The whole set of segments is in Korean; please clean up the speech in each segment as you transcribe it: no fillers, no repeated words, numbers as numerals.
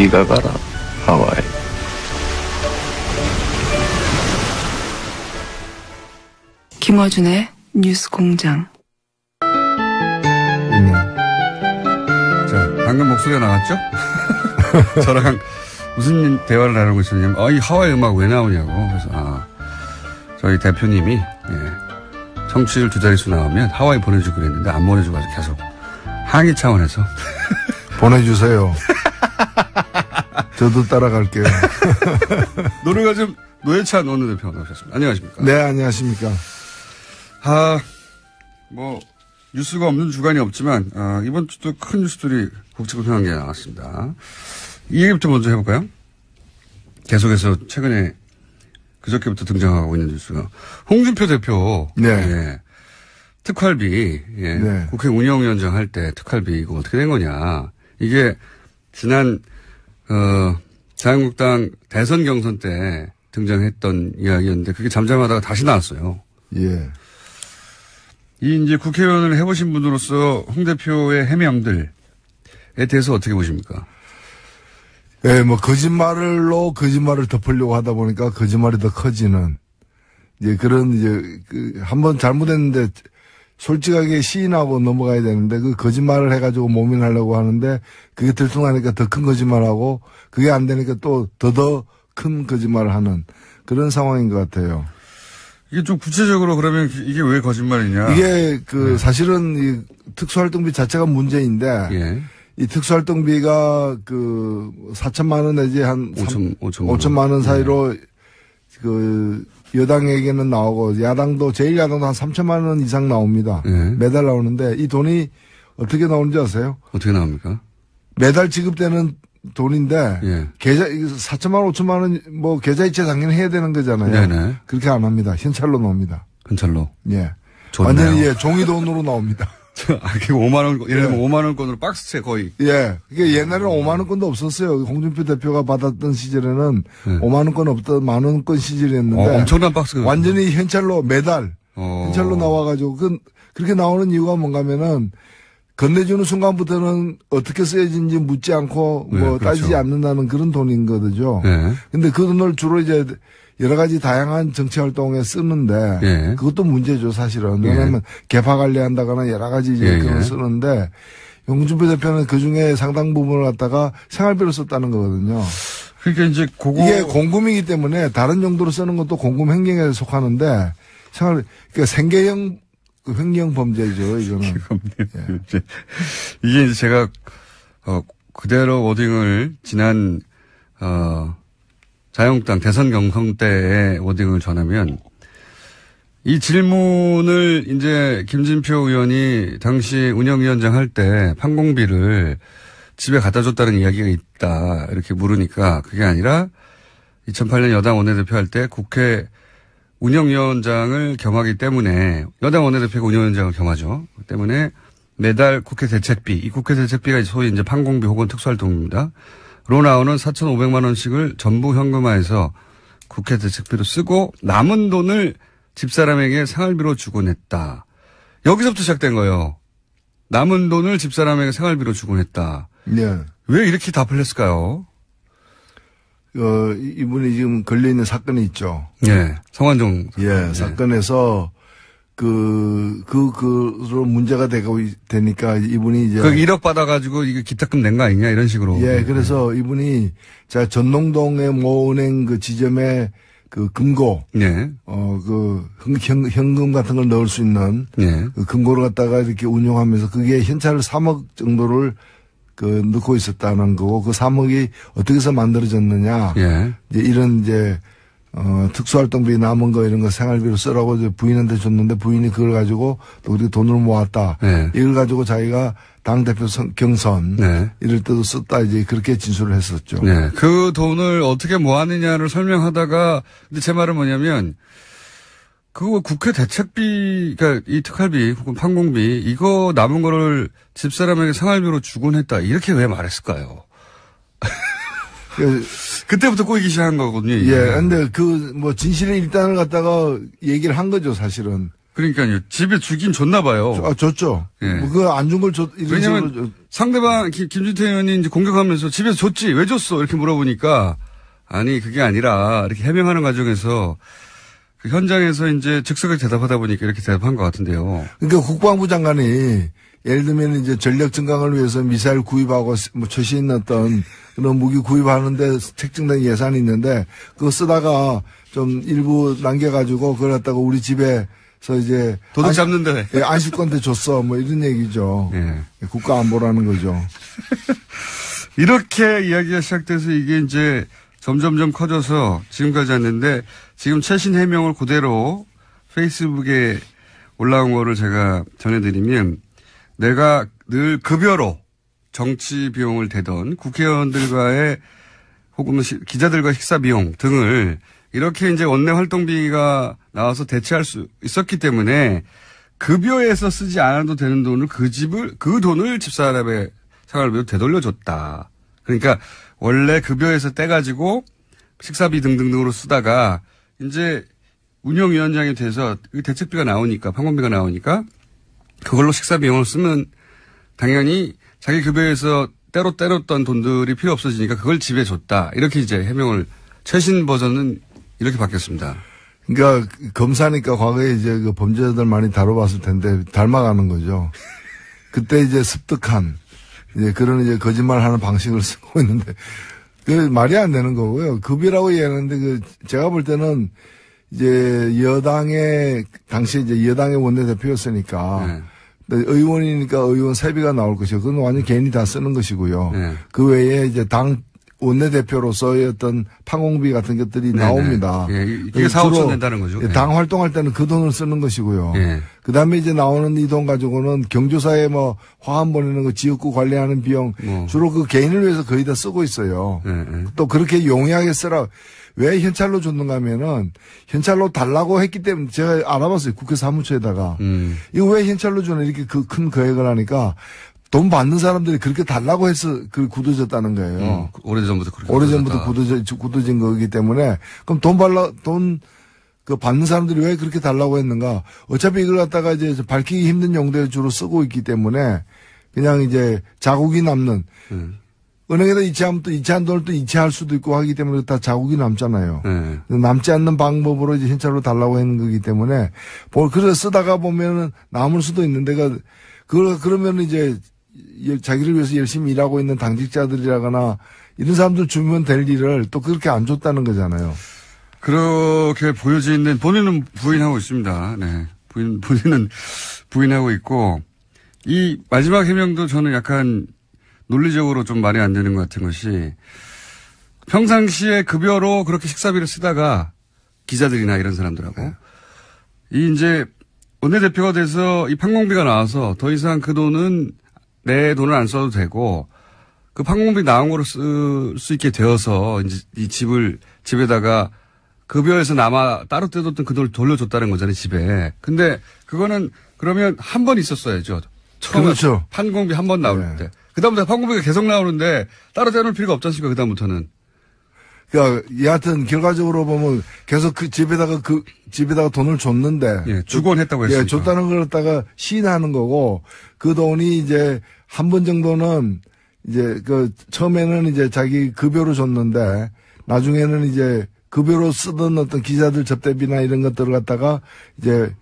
네가 가라, 하와이. 김어준의 뉴스공장. 자, 방금 목소리가 나왔죠? 저랑 무슨 대화를 나누고 있었냐면, 이 하와이 음악 왜 나오냐고. 그래서, 저희 대표님이, 청취율 2자릿수 나오면 하와이 보내주고 그랬는데 안 보내주고 아주 계속 항의 차원에서. 보내주세요. 저도 따라갈게요. 노래가 좀, 노회찬 원내대표 나오셨습니다. 안녕하십니까? 네, 안녕하십니까? 뉴스가 없는 주간이 없지만, 이번 주도 큰 뉴스들이 국제고등한 게 나왔습니다. 이 얘기부터 먼저 해볼까요? 계속해서 최근에 그저께부터 등장하고 있는 뉴스가. 홍준표 대표. 네. 예, 특활비. 예, 네. 국회 운영위원장 할 때 특활비 이거 어떻게 된 거냐. 이게 지난, 자유한국당 대선 경선 때 등장했던 이야기였는데 그게 잠잠하다가 다시 나왔어요. 예. 이제 국회의원을 해보신 분으로서 홍 대표의 해명들에 대해서 어떻게 보십니까? 예, 거짓말로 거짓말을 덮으려고 하다 보니까 거짓말이 더 커지는, 한번 잘못했는데 솔직하게 시인하고 넘어가야 되는데 그 거짓말을 해가지고 모면하려고 하는데 그게 들통나니까 더 큰 거짓말하고 그게 안 되니까 또 더 큰 거짓말을 하는 그런 상황인 것 같아요. 이게 좀 구체적으로 그러면 이게 왜 거짓말이냐? 이게 사실은 이 특수활동비 자체가 문제인데, 예. 이 특수활동비가 4천만 원 내지 한 5천만 원 사이로 여당에게는 나오고 야당도 제일 야당도 한 3천만 원 이상 나옵니다. 예. 매달 나오는데 이 돈이 어떻게 나오는지 아세요? 어떻게 나옵니까? 매달 지급되는 돈인데, 예. 4천만 원, 5천만 원, 계좌이체 당연히 해야 되는 거잖아요. 네네. 그렇게 안 합니다. 현찰로 나옵니다. 현찰로. 예. 좋네요. 완전히 종이 돈으로 나옵니다. 그게 5만원, 예를 들면 5만원권으로 박스채 거의. 예. 그게 옛날에는 5만원권도 없었어요. 홍준표 대표가 받았던 시절에는 5만원권 없던 만원권 시절이었는데. 엄청난 박스가. 완전히 현찰로 매달, 현찰로 나와가지고, 그렇게 나오는 이유가 뭔가면은, 건네주는 순간부터는 어떻게 쓰여진지 묻지 않고 그렇죠. 따지지 않는다는 그런 돈인 거죠. 네. 근데 그 돈을 주로 이제 여러 가지 다양한 정치 활동에 쓰는데 예. 그것도 문제죠, 사실은. 왜냐하면 개파 관리한다거나 여러 가지 이제 그걸 쓰는데 홍준표 대표는 그 중에 상당 부분을 갖다가 생활비로 썼다는 거거든요. 그러니까 이제 이게 공금이기 때문에 다른 용도로 쓰는 것도 공금 횡령에 속하는데 그러니까 생계형 횡령 범죄죠, 이거는. 예. 이게 이제 제가, 그대로 워딩을 지난, 자유한국당 대선 경선 때의 워딩을 전하면, 이 질문을 이제 김진표 의원이 당시 운영위원장 할 때 판공비를 집에 갖다 줬다는 이야기가 있다, 이렇게 물으니까 그게 아니라 2008년 여당 원내대표 할 때 국회 운영위원장을 겸하기 때문에 여당 원내대표가 운영위원장을 겸하죠. 그 때문에 매달 국회 대책비, 이 국회 대책비가 소위 이제 판공비 혹은 특수활동입니다. 로 나오는 4,500만 원씩을 전부 현금화해서 국회 대책비로 쓰고 남은 돈을 집사람에게 생활비로 주곤 했다. 여기서부터 시작된 거예요. 남은 돈을 집사람에게 생활비로 주곤 했다. 네. 왜 이렇게 답을 했을까요? 이분이 지금 걸려있는 사건이 있죠. 예. 성완종. 예, 사건에서, 그로 문제가 되니까 이분이 이제. 1억 받아가지고 이거 기탁금 낸 거 아니냐 이런 식으로. 예, 그래서 이분이 전농동의 모 은행 그 지점에 금고. 예. 현금 같은 걸 넣을 수 있는. 예. 그 금고를 갖다가 이렇게 운용하면서 그게 현찰을 3억 정도를 넣고 있었다는 거고, 그 3억이 어떻게 해서 만들어졌느냐. 예. 이제 특수활동비 남은 거 이런 거 생활비로 쓰라고 이제 부인한테 줬는데 부인이 그걸 가지고 또 우리 돈을 모았다. 네. 이걸 가지고 자기가 당대표 경선. 네. 이럴 때도 썼다 이제 그렇게 진술을 했었죠. 네. 그 돈을 어떻게 모았느냐를 설명하다가 근데 제 말은 뭐냐면 그거 국회 대책비, 그러니까 이 특활비 혹은 판공비 이거 남은 거를 집사람에게 생활비로 주곤 했다. 이렇게 왜 말했을까요? 그때부터 꼬이기 시작한 거거든요. 예, 근데 진실의 일단을 갖다가 얘기를 한 거죠, 사실은. 그러니까요. 집에 주긴 줬나 봐요. 줬죠. 예. 뭐 그거 안 준 걸 왜냐면 상대방 김진태 의원이 이제 공격하면서 집에서 줬지 왜 줬어 이렇게 물어보니까 아니 그게 아니라 이렇게 해명하는 과정에서 그 현장에서 이제 즉석에 대답하다 보니까 이렇게 대답한 것 같은데요. 그러니까 국방부 장관이 예를 들면 이제 전력 증강을 위해서 미사일 구입하고 뭐 최신 어떤 그런 무기 구입하는데 책정된 예산이 있는데 그거 쓰다가 좀 일부 남겨가지고 그걸 갖다가 우리 집에서 이제 도둑 잡는데 안식권대 줬어 뭐 이런 얘기죠. 예. 국가 안보라는 거죠. 이렇게 이야기가 시작돼서 이게 이제 점점점 커져서 지금까지 왔는데 지금 최신 해명을 그대로 페이스북에 올라온 거를 제가 전해드리면 내가 늘 급여로 정치 비용을 대던 국회의원들과의 혹은 기자들과 식사 비용 등을 이렇게 이제 원내 활동비가 나와서 대체할 수 있었기 때문에 급여에서 쓰지 않아도 되는 돈을 그 돈을 집사람의 생활비로 되돌려줬다. 그러니까 원래 급여에서 떼가지고 식사비 등등으로 쓰다가 이제 운영위원장이 돼서 대책비가 나오니까 판공비가 나오니까 그걸로 식사 비용을 쓰면 당연히 자기 급여에서 때로 때렸던 돈들이 필요 없어지니까 그걸 집에 줬다. 이렇게 이제 해명을 최신 버전은 이렇게 바뀌었습니다. 그러니까 검사니까 과거에 이제 그 범죄자들 많이 다뤄봤을 텐데 닮아가는 거죠. 그때 이제 습득한 이제 그런 이제 거짓말하는 방식을 쓰고 있는데 그 말이 안 되는 거고요. 급이라고 얘기하는데 그 제가 볼 때는 이제 여당의 당시 이제 여당의 원내대표였으니까. 네. 의원이니까 의원 세비가 나올 것이고, 그건 완전 개인이 다 쓰는 것이고요. 네. 그 외에 이제 당 원내대표로서의 어떤 판공비 같은 것들이 네네. 나옵니다. 예, 이게 4, 5천 된다는 거죠. 당 활동할 때는 그 돈을 쓰는 것이고요. 예. 그 다음에 이제 나오는 이 돈 가지고는 경조사에 뭐 화환 보내는 거 지역구 관리하는 비용 주로 그 개인을 위해서 거의 다 쓰고 있어요. 또 그렇게 용이하게 쓰라. 왜 현찰로 줬는가 하면은 현찰로 달라고 했기 때문에 제가 알아봤어요. 국회 사무처에다가. 이거 왜 현찰로 주는 이렇게 그 큰 거액을 하니까 돈 받는 사람들이 그렇게 달라고 해서 그 굳어졌다는 거예요. 오래전부터 그렇게. 오래전부터 굳어진 거기 때문에 그럼 돈 그 받는 사람들이 왜 그렇게 달라고 했는가? 어차피 이걸 갖다가 이제 밝히기 힘든 용도에 주로 쓰고 있기 때문에 그냥 이제 자국이 남는 은행에다 이체하면 또 이체한 돈을 또 이체할 수도 있고 하기 때문에 다 자국이 남잖아요. 남지 않는 방법으로 이제 현찰로 달라고 하는 거기 때문에 그래서 쓰다가 보면은 남을 수도 있는데 그러면 이제 자기를 위해서 열심히 일하고 있는 당직자들이라거나 이런 사람들 주면 될 일을 또 그렇게 안 줬다는 거잖아요. 그렇게 보여지는 본인은 부인하고 있습니다. 네. 본인은 부인하고 있고 이 마지막 해명도 저는 약간 논리적으로 좀 말이 안 되는 것 같은 것이 평상시에 급여로 그렇게 식사비를 쓰다가 기자들이나 이런 사람들하고 이 이제 원내대표가 돼서 이 판공비가 나와서 더 이상 그 돈은 내 돈을 안 써도 되고 그 판공비 나온 거로 쓸 수 있게 되어서 이제 이 집에다가 급여에서 따로 떼뒀던 그 돈을 돌려줬다는 거잖아요, 집에. 근데 그거는 그러면 한 번 있었어야죠. 처음에 그렇죠. 판공비 한 번 나올 때. 그다음부터 판공비가 계속 나오는데 따로 떼놓을 필요가 없지 않습니까, 그다음부터는. 그러니까 여하튼 결과적으로 보면 계속 그 집에다가 돈을 줬는데. 예, 주곤 했다고 했으니까. 예, 줬다는 걸 갖다가 시인하는 거고 그 돈이 이제 한 번 정도는 이제 처음에는 이제 자기 급여로 줬는데 나중에는 이제 급여로 쓰던 어떤 기자들 접대비나 이런 것들을 갖다가 이제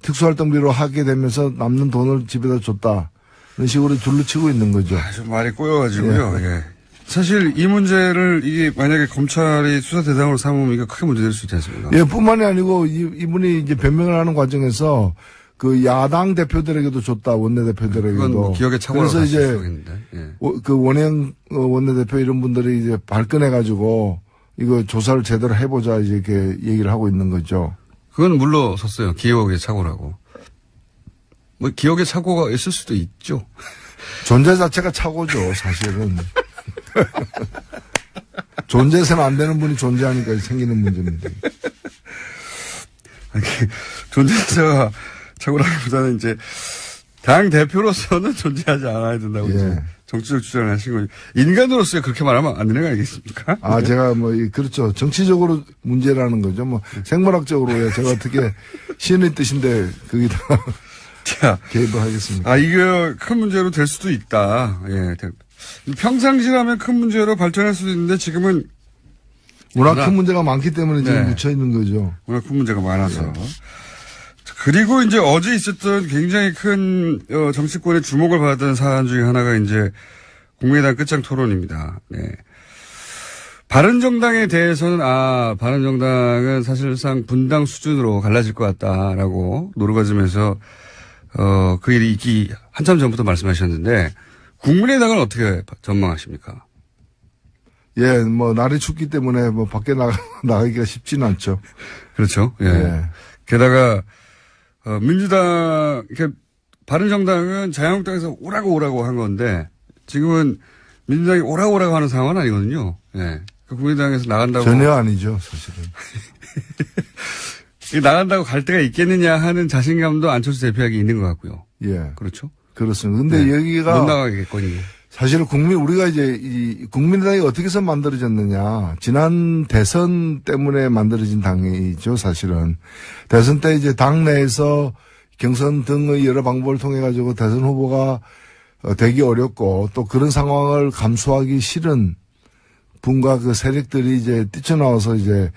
특수활동비로 하게 되면서 남는 돈을 집에다 줬다. 이런 식으로 둘러치고 있는 거죠. 좀 말이 꼬여가지고요. 예. 사실 이 문제를 이게 만약에 검찰이 수사 대상으로 삼으면 이게 크게 문제될 수 있지 않습니까? 예, 뿐만이 아니고 이분이 이제 변명을 하는 과정에서 그 야당 대표들에게도 줬다, 원내대표들에게도. 그건 뭐 기억에 착오라고 그래서 이제 예. 그 원행 원내대표 이런 분들이 이제 발끈해가지고 이거 조사를 제대로 해보자 이렇게 얘기를 하고 있는 거죠. 그건 물러섰어요. 기억의 착오라고. 뭐 기억의 착오가 있을 수도 있죠. 존재 자체가 착오죠, 사실은. 존재해서는 안 되는 분이 존재하니까 생기는 문제입니다. 존재자가 착오라기보다는 이제 당 대표로서는 존재하지 않아야 된다고 이제 정치적 주장을 하신 거죠. 인간으로서 그렇게 말하면 안 되는 거 아니겠습니까? 아, 제가 그렇죠. 정치적으로 문제라는 거죠. 생물학적으로 제가 어떻게 시인의 뜻인데, 거기다 자, 개입을 하겠습니까? 아, 이거 큰 문제로 될 수도 있다. 예. 평상시라면 큰 문제로 발전할 수도 있는데 지금은 워낙 큰 문제가 많기 때문에 지금 네. 묻혀 있는 거죠. 워낙 큰 문제가 많아서. 그리고 이제 어제 있었던 굉장히 큰 정치권의 주목을 받은 사안 중에 하나가 이제 국민의당 끝장 토론입니다. 네. 바른정당에 대해서는 바른정당은 사실상 분당 수준으로 갈라질 것 같다라고 노르가즘에서 그 일이 있기 한참 전부터 말씀하셨는데 국민의당은 어떻게 전망하십니까? 예, 날이 춥기 때문에 밖에 나가기가 쉽지는 않죠. 그렇죠. 예. 예. 게다가 민주당, 바른정당은 자유한국당에서 오라고 한 건데, 지금은 민주당이 오라고 하는 상황은 아니거든요. 예. 국민의당에서 나간다고. 전혀 아니죠, 사실은. 나간다고 갈 데가 있겠느냐 하는 자신감도 안철수 대표에게 있는 것 같고요. 예. 그렇죠. 그렇습니다. 근데 네. 여기가. 못 나가겠거니. 사실 우리가 이제 이 국민의당이 어떻게 해서 만들어졌느냐. 지난 대선 때문에 만들어진 당이죠, 사실은. 대선 때 이제 당 내에서 경선 등의 여러 방법을 통해 가지고 대선 후보가 되기 어렵고 또 그런 상황을 감수하기 싫은 분과 그 세력들이 이제 뛰쳐나와서 이제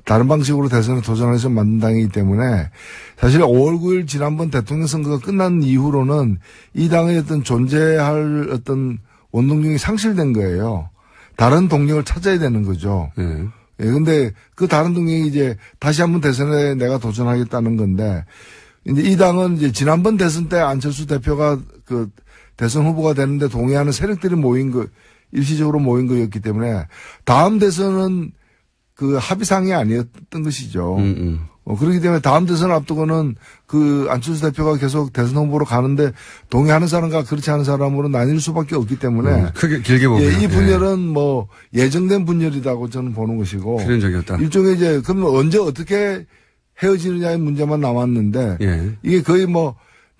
다른 방식으로 대선에 도전해서 만든 당이기 때문에 사실 5월 9일 지난번 대통령 선거가 끝난 이후로는 이 당의 어떤 존재할 어떤 원동력이 상실된 거예요. 다른 동력을 찾아야 되는 거죠. 예, 근데 그 다른 동력이 이제 다시 한번 대선에 내가 도전하겠다는 건데 이제 이 당은 이제 지난번 대선 때 안철수 대표가 그 대선 후보가 되는데 동의하는 세력들이 일시적으로 모인 거였기 때문에 다음 대선은 그 합의상이 아니었던 것이죠. 그렇기 때문에 다음 대선 앞두고는 그 안철수 대표가 계속 대선 후보로 가는데 동의하는 사람과 그렇지 않은 사람으로 나뉠 수밖에 없기 때문에 크게 길게 보면 이 분열은 예정된 분열이라고 저는 보는 것이고 필연적이었다. 일종의 이제 그러면 언제 어떻게 헤어지느냐의 문제만 남았는데 예. 이게 거의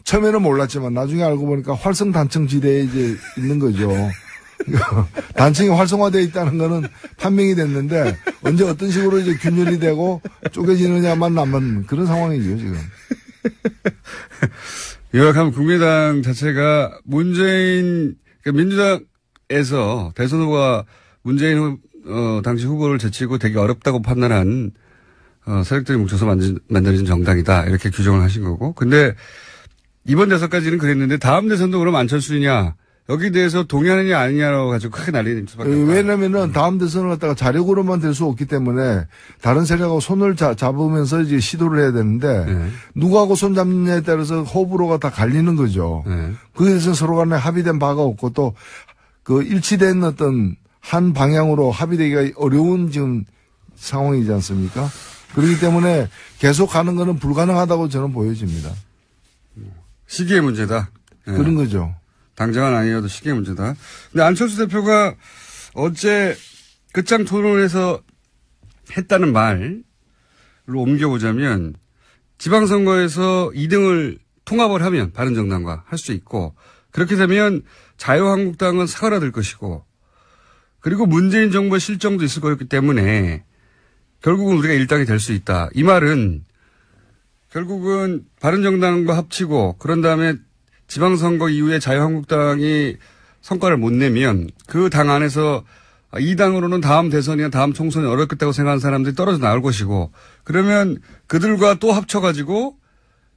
처음에는 몰랐지만 나중에 알고 보니까 활성단층 지대에 이제 있는 거죠. 단층이 활성화되어 있다는 거는 판명이 됐는데 언제 어떤 식으로 이제 균열이 되고 쪼개지느냐만 남은 그런 상황이죠, 지금. 요약하면 국민의당 자체가 민주당에서 대선 후보가 문재인 당시 후보를 제치고 되게 어렵다고 판단한 세력들이 뭉쳐서 만들어진 정당이다. 이렇게 규정을 하신 거고. 근데 이번 대선까지는 그랬는데 다음 대선도 그럼 안철수냐 여기 대해서 동의하느냐 아니냐로 가지고 크게 난리를 수밖에 없다. 왜냐면은 다음 대선을 갖다가 자력으로만 될 수 없기 때문에 다른 세력하고 손을 잡으면서 이제 시도를 해야 되는데 누구하고 손 잡느냐에 따라서 호불호가 다 갈리는 거죠. 그에 대해서 서로 간에 합의된 바가 없고 또 그 일치된 어떤 한 방향으로 합의되기가 어려운 지금 상황이지 않습니까? 그렇기 때문에 계속 가는 거는 불가능하다고 저는 보여집니다. 시기의 문제다. 그런 거죠. 당장은 아니어도 시기의 문제다. 근데 안철수 대표가 어제 끝장 토론에서 했다는 말로 옮겨보자면 지방선거에서 2등을 통합을 하면 바른정당과 할 수 있고 그렇게 되면 자유한국당은 사그라들 것이고 그리고 문재인 정부의 실정도 있을 거였기 때문에 결국은 우리가 일당이 될 수 있다. 이 말은 결국은 바른정당과 합치고 그런 다음에 지방선거 이후에 자유한국당이 성과를 못 내면 그 당 안에서 이 당으로는 다음 대선이나 다음 총선이 어렵겠다고 생각하는 사람들이 떨어져 나올 것이고 그러면 그들과 또 합쳐가지고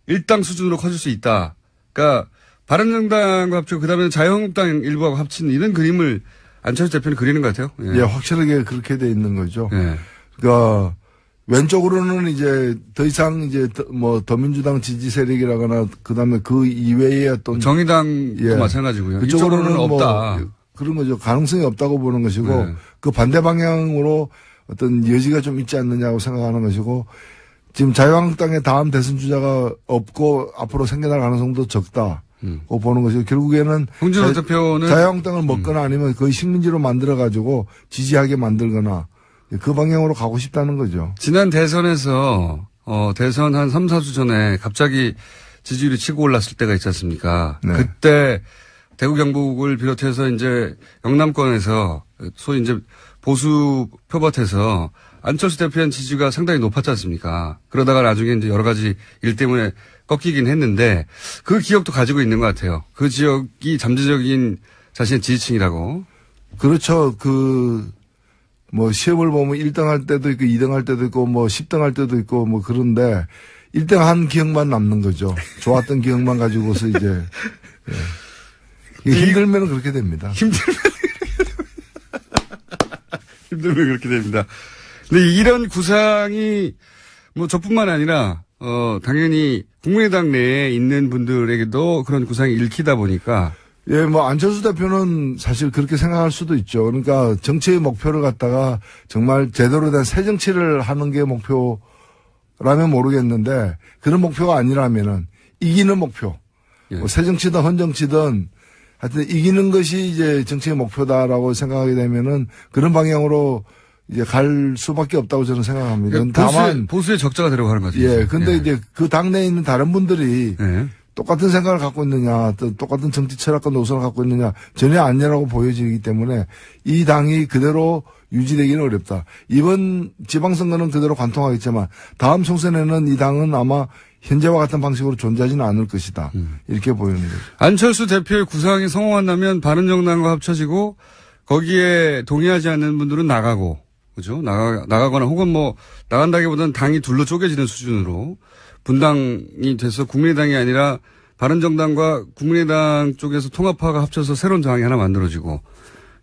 일당 수준으로 커질 수 있다. 그러니까 바른정당과 합치고 그다음에 자유한국당 일부하고 합치는 이런 그림을 안철수 대표는 그리는 것 같아요. 예, 확실하게 그렇게 돼 있는 거죠. 예. 그러니까 왼쪽으로는 이제 더 이상 이제 더민주당 지지 세력이라거나 그다음에 그 이외의 어떤 정의당도 마찬가지고요. 그쪽으로는 없다. 그런 거죠. 가능성이 없다고 보는 것이고 그 반대 방향으로 어떤 여지가 좀 있지 않느냐고 생각하는 것이고 지금 자유한국당의 다음 대선 주자가 없고 앞으로 생겨날 가능성도 적다. 보는 것이고 결국에는 홍준표 대표는 자유한국당을 먹거나 아니면 거의 식민지로 만들어 가지고 지지하게 만들거나 그 방향으로 가고 싶다는 거죠. 지난 대선에서 대선 한 3, 4주 전에 갑자기 지지율이 치고 올랐을 때가 있지 않습니까? 네. 그때 대구 경북을 비롯해서 이제 영남권에서 소위 이제 보수 표밭에서 안철수 대표의 지지가 상당히 높았지 않습니까? 그러다가 나중에 이제 여러 가지 일 때문에 꺾이긴 했는데 그 기억도 가지고 있는 것 같아요. 그 지역이 잠재적인 자신의 지지층이라고. 그렇죠. 뭐 시험을 보면 1등 할 때도 있고 2등 할 때도 있고 뭐 10등 할 때도 있고 뭐 그런데 1등 한 기억만 남는 거죠. 좋았던 기억만 가지고서 이제. 힘들면 그렇게 됩니다. 힘들면 그렇게 됩니다. 근데 이런 구상이 뭐 저뿐만 아니라 당연히 국민의당 내에 있는 분들에게도 그런 구상이 읽히다 보니까 예, 뭐 안철수 대표는 사실 그렇게 생각할 수도 있죠. 그러니까 정치의 목표를 갖다가 정말 제대로 된 새 정치를 하는 게 목표라면 모르겠는데 그런 목표가 아니라면은 이기는 목표. 예. 뭐 새 정치든 헌 정치든 하여튼 이기는 것이 이제 정치의 목표다라고 생각하게 되면은 그런 방향으로 이제 갈 수밖에 없다고 저는 생각합니다. 그러니까 다만 보수의 적자가 들어가는 거죠. 예, 근데 이제 그 당내에 있는 다른 분들이 예. 똑같은 생각을 갖고 있느냐, 또 똑같은 정치 철학과 노선을 갖고 있느냐 전혀 아니라고 보여지기 때문에 이 당이 그대로 유지되기는 어렵다. 이번 지방선거는 그대로 관통하겠지만 다음 총선에는 이 당은 아마 현재와 같은 방식으로 존재하지는 않을 것이다. 이렇게 보이는 거죠. 안철수 대표의 구상이 성공한다면 바른정당과 합쳐지고 거기에 동의하지 않는 분들은 나가고, 그죠? 나가거나 혹은 뭐 나간다기보다는 당이 둘로 쪼개지는 수준으로 분당이 돼서 국민의당이 아니라 바른정당과 국민의당 쪽에서 통합파가 합쳐서 새로운 당이 하나 만들어지고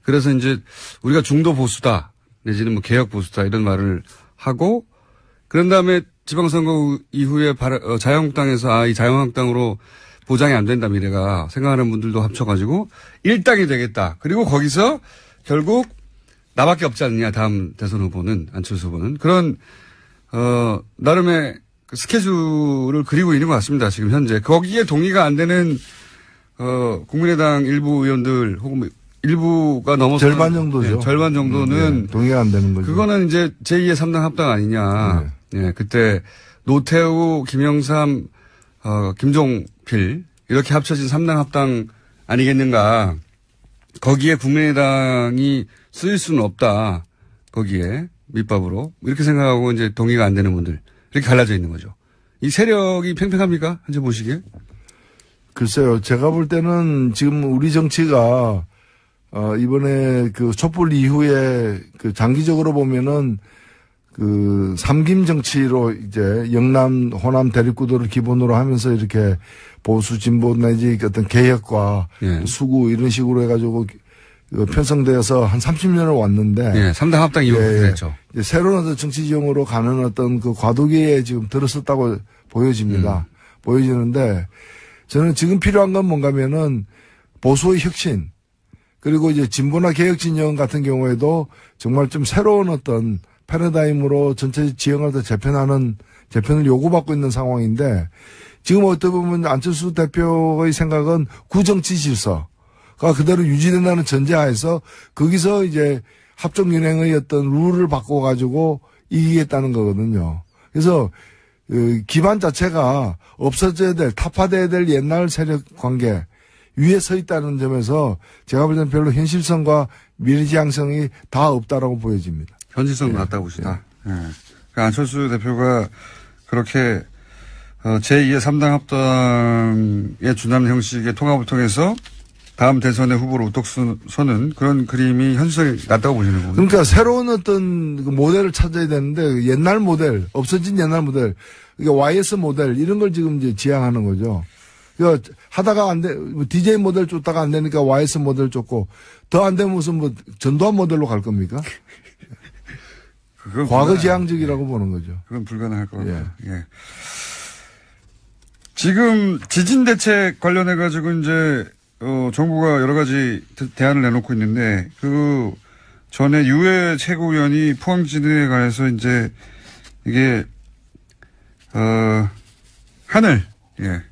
그래서 이제 우리가 중도 보수다 내지는 뭐 개혁 보수다 이런 말을 하고 그런 다음에 지방선거 이후에 자유한국당에서 이 자유한국당으로 보장이 안 된다 미래가 생각하는 분들도 합쳐가지고 일당이 되겠다. 그리고 거기서 결국 나밖에 없지 않느냐 다음 대선 후보는 안철수 후보는 그런 나름의 그 스케줄을 그리고 있는 것 같습니다. 지금 현재 거기에 동의가 안 되는 국민의당 일부 의원들 혹은 일부가 넘어서 절반 정도죠. 네, 절반 정도는 동의가 안 되는 거죠. 그거는 이제 제2의 3당 합당 아니냐. 네, 그때 노태우, 김영삼, 김종필 이렇게 합쳐진 3당 합당 아니겠는가. 거기에 국민의당이 쓰일 수는 없다. 거기에 밑밥으로 이렇게 생각하고 이제 동의가 안 되는 분들 이렇게 갈라져 있는 거죠. 이 세력이 팽팽합니까? 현재 보시기에? 글쎄요. 제가 볼 때는 지금 우리 정치가 이번에 그 촛불 이후에 그 장기적으로 보면은 그 삼김 정치로 이제 영남, 호남 대립구도를 기본으로 하면서 이렇게 보수 진보 내지 어떤 개혁과 예. 수구 이런 식으로 해가지고 편성되어서 한 30년을 왔는데. 예, 3당 합당 이후로 그랬죠. 새로운 어떤 정치 지형으로 가는 어떤 그 과도기에 지금 들어섰다고 보여집니다. 보여지는데 저는 지금 필요한 건 뭔가면은 보수의 혁신 그리고 이제 진보나 개혁 진영 같은 경우에도 정말 좀 새로운 어떤 패러다임으로 전체 지형을 더 재편을 요구받고 있는 상황인데 지금 어떻게 보면 안철수 대표의 생각은 구정치 질서가 그대로 유지된다는 전제하에서 거기서 이제 합종연행의 어떤 룰을 바꿔가지고 이기겠다는 거거든요. 그래서 기반 자체가 없어져야 될, 타파돼야 될 옛날 세력 관계 위에 서 있다는 점에서 제가 볼 때는 별로 현실성과 미래지향성이 다 없다라고 보여집니다. 현실성 낮다고 보시다. 예. 그러니까 안철수 대표가 그렇게 제2의 3당 합당에 준하는 형식의 통합을 통해서 다음 대선의 후보로 우뚝 서는 그런 그림이 현실성이 낮다고 보시는 거군요. 그러니까 새로운 어떤 모델을 찾아야 되는데 옛날 모델, 없어진 옛날 모델, 그러니까 YS 모델 이런 걸 지금 이제 지향하는 거죠. 그러니까 하다가 안 돼, DJ 모델 쫓다가 안 되니까 YS 모델 쫓고 더 안 되면 무슨 뭐 전두환 모델로 갈 겁니까? 과거 지향적이라고 보는 거죠. 그건 불가능할 것 같아요. 예. 예. 지금 지진 대책 관련해 가지고 이제 정부가 여러 가지 대안을 내놓고 있는데 그 전에 유해 최고위원이 포항 지진에 관해서 이제 이게 하늘, 예,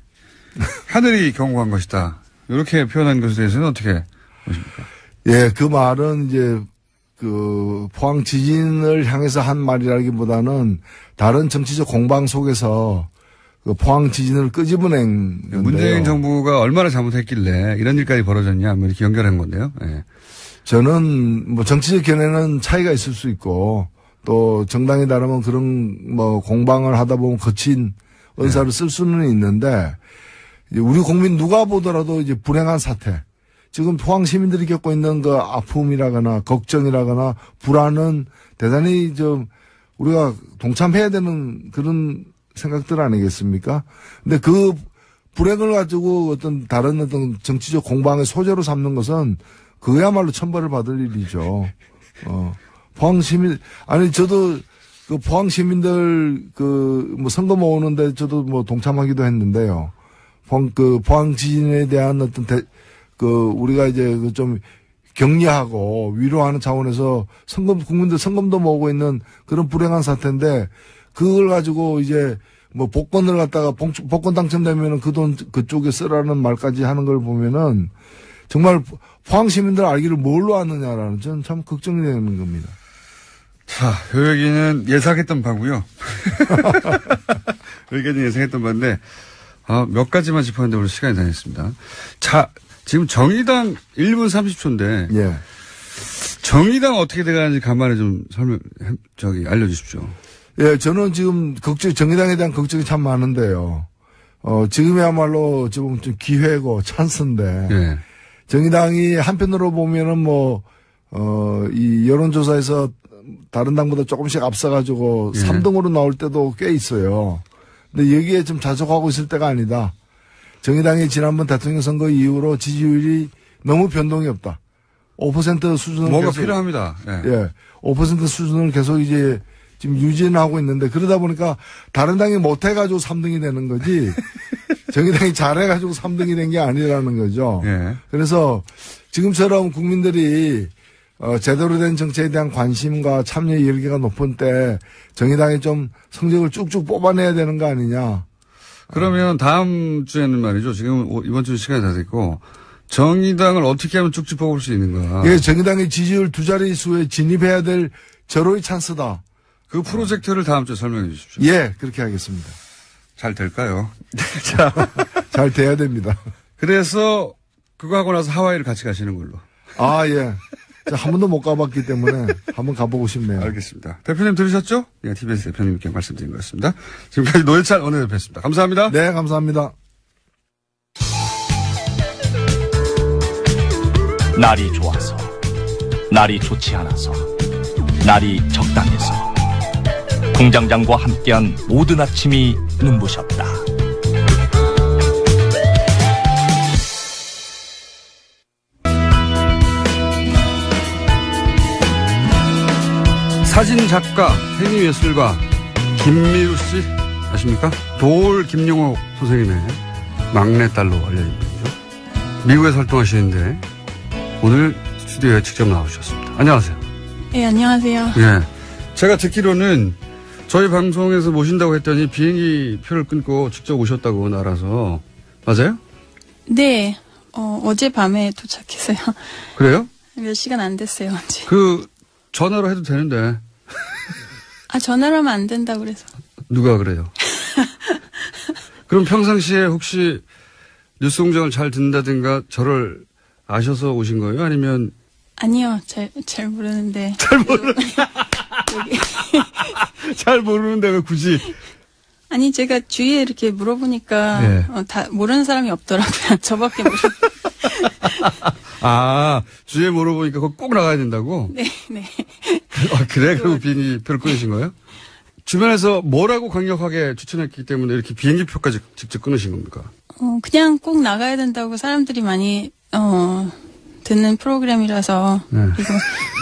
하늘이 경고한 것이다. 이렇게 표현한 것에 대해서는 어떻게 보십니까? 예, 그 말은 이제 그 포항 지진을 향해서 한 말이라기보다는 다른 정치적 공방 속에서 그 포항 지진을 끄집어낸 건데요. 문재인 정부가 얼마나 잘못했길래 이런 일까지 벌어졌냐, 뭐 이렇게 연결한 건데요. 예. 저는 뭐 정치적 견해는 차이가 있을 수 있고 또 정당에 따르면 그런 뭐 공방을 하다 보면 거친 언사를 쓸 수는 있는데 우리 국민 누가 보더라도 이제 불행한 사태. 지금 포항 시민들이 겪고 있는 그 아픔이라거나 걱정이라거나 불안은 대단히 좀 우리가 동참해야 되는 그런 생각들 아니겠습니까? 근데 그 불행을 가지고 어떤 다른 어떤 정치적 공방의 소재로 삼는 것은 그야말로 천벌을 받을 일이죠. 포항 시민, 아니, 저도 그 포항 시민들 그 뭐 선거 모으는데 저도 뭐 동참하기도 했는데요. 포항 지진에 대한 어떤 우리가 이제 그 좀 격려하고 위로하는 차원에서 국민들 성금도 모으고 있는 그런 불행한 사태인데 그걸 가지고 이제 뭐 복권을 갖다가 복권 당첨되면은 그 돈 그쪽에 쓰라는 말까지 하는 걸 보면은 정말 포항 시민들 알기를 뭘로 아느냐라는 저는 참 걱정이 되는 겁니다. 자, 요 얘기는 예상했던 바고요. 여기까지 예상했던 바인데 몇 가지만 짚었는데 오늘 시간이 다 됐습니다. 자, 지금 정의당 1분 30초인데 예. 정의당 어떻게 돼가는지 간만에 좀 알려주십시오. 예, 저는 지금 정의당에 대한 걱정이 참 많은데요. 지금이야말로 지금 좀 기회고 찬스인데. 예. 정의당이 한편으로 보면은 이 여론조사에서 다른 당보다 조금씩 앞서가지고 예. 3등으로 나올 때도 꽤 있어요. 근데 여기에 좀 자족하고 있을 때가 아니다. 정의당이 지난번 대통령 선거 이후로 지지율이 너무 변동이 없다. 5% 수준을 뭐가 계속, 필요합니다. 예. 5% 수준을 계속 이제 지금 유지는 하고 있는데 그러다 보니까 다른 당이 못해가지고 3등이 되는 거지 정의당이 잘해가지고 3등이 된 게 아니라는 거죠. 예. 그래서 지금처럼 국민들이 제대로 된 정책에 대한 관심과 참여 열기가 높은 때 정의당이 좀 성적을 쭉쭉 뽑아내야 되는 거 아니냐. 그러면 다음 주에는 말이죠. 지금 이번 주 시간이 다 됐고 정의당을 어떻게 하면 쭉쭉 뽑을 수 있는가. 예, 정의당의 지지율 두 자릿수에 진입해야 될 절호의 찬스다. 그 프로젝트를 다음 주에 설명해 주십시오. 예, 그렇게 하겠습니다. 잘 될까요? 자, 잘 돼야 됩니다. 그래서 그거 하고 나서 하와이를 같이 가시는 걸로. 아, 예. 한 번도 못 가봤기 때문에 한번 가보고 싶네요. 알겠습니다. 대표님 들으셨죠? 예, TBS 대표님께 말씀드린 거였습니다. 지금까지 노회찬 원내대표였습니다. 감사합니다. 네, 감사합니다. 날이 좋아서, 날이 좋지 않아서, 날이 적당해서 공장장과 함께한 모든 아침이 눈부셨다. 사진작가, 행위예술가 김미우 씨 아십니까? 도올 김용옥 선생님의 막내딸로 알려진 분이죠. 미국에서 활동하시는데 오늘 스튜디오에 직접 나오셨습니다. 안녕하세요. 네, 안녕하세요. 예. 제가 듣기로는 저희 방송에서 모신다고 했더니 비행기 표를 끊고 직접 오셨다고 나라서 맞아요? 네, 어젯밤에 도착했어요. 그래요? 몇 시간 안 됐어요, 언제. 전화로 해도 되는데. 전화로 하면 안 된다고 그래서. 누가 그래요? 그럼 평상시에 혹시 뉴스 공장을 잘 듣는다든가 저를 아셔서 오신 거예요? 아니면? 아니요, 잘 모르는데. 잘 모르는데 왜 굳이? 아니, 제가 주위에 이렇게 물어보니까, 네. 다 모르는 사람이 없더라고요. 저밖에 모르는. 주위에 물어보니까 그거 꼭 나가야 된다고? 네, 네. 그래? 그리고 비행기 표를 끊으신 거예요? 주변에서 뭐라고 강력하게 추천했기 때문에 이렇게 비행기 표까지 직접 끊으신 겁니까? 그냥 꼭 나가야 된다고 사람들이 많이, 듣는 프로그램이라서, 네. 그리고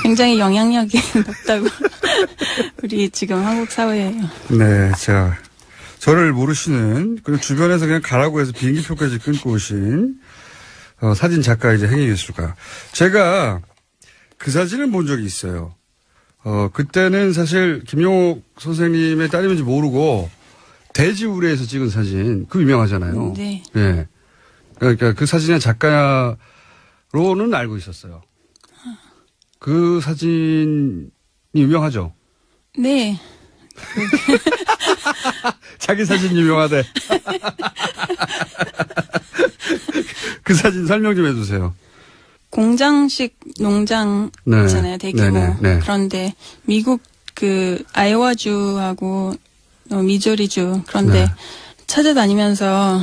굉장히 영향력이 높다고, 우리 지금 한국 사회에요. 네, 저를 모르시는, 그냥 주변에서 그냥 가라고 해서 비행기 표까지 끊고 오신, 사진 작가이자 행위예술가. 제가 그 사진을 본 적이 있어요. 그때는 사실 김용옥 선생님의 딸이면지 모르고 돼지우리에서 찍은 사진, 그 유명하잖아요. 네. 네. 그러니까 그 사진의 작가로는 알고 있었어요. 그 사진이 유명하죠? 네. 자기 사진 유명하대. 그 사진 설명 좀 해주세요. 공장식 농장 네. 있잖아요, 대규모. 네. 그런데 미국 그 아이오와주하고 미조리주 그런데 네. 찾아다니면서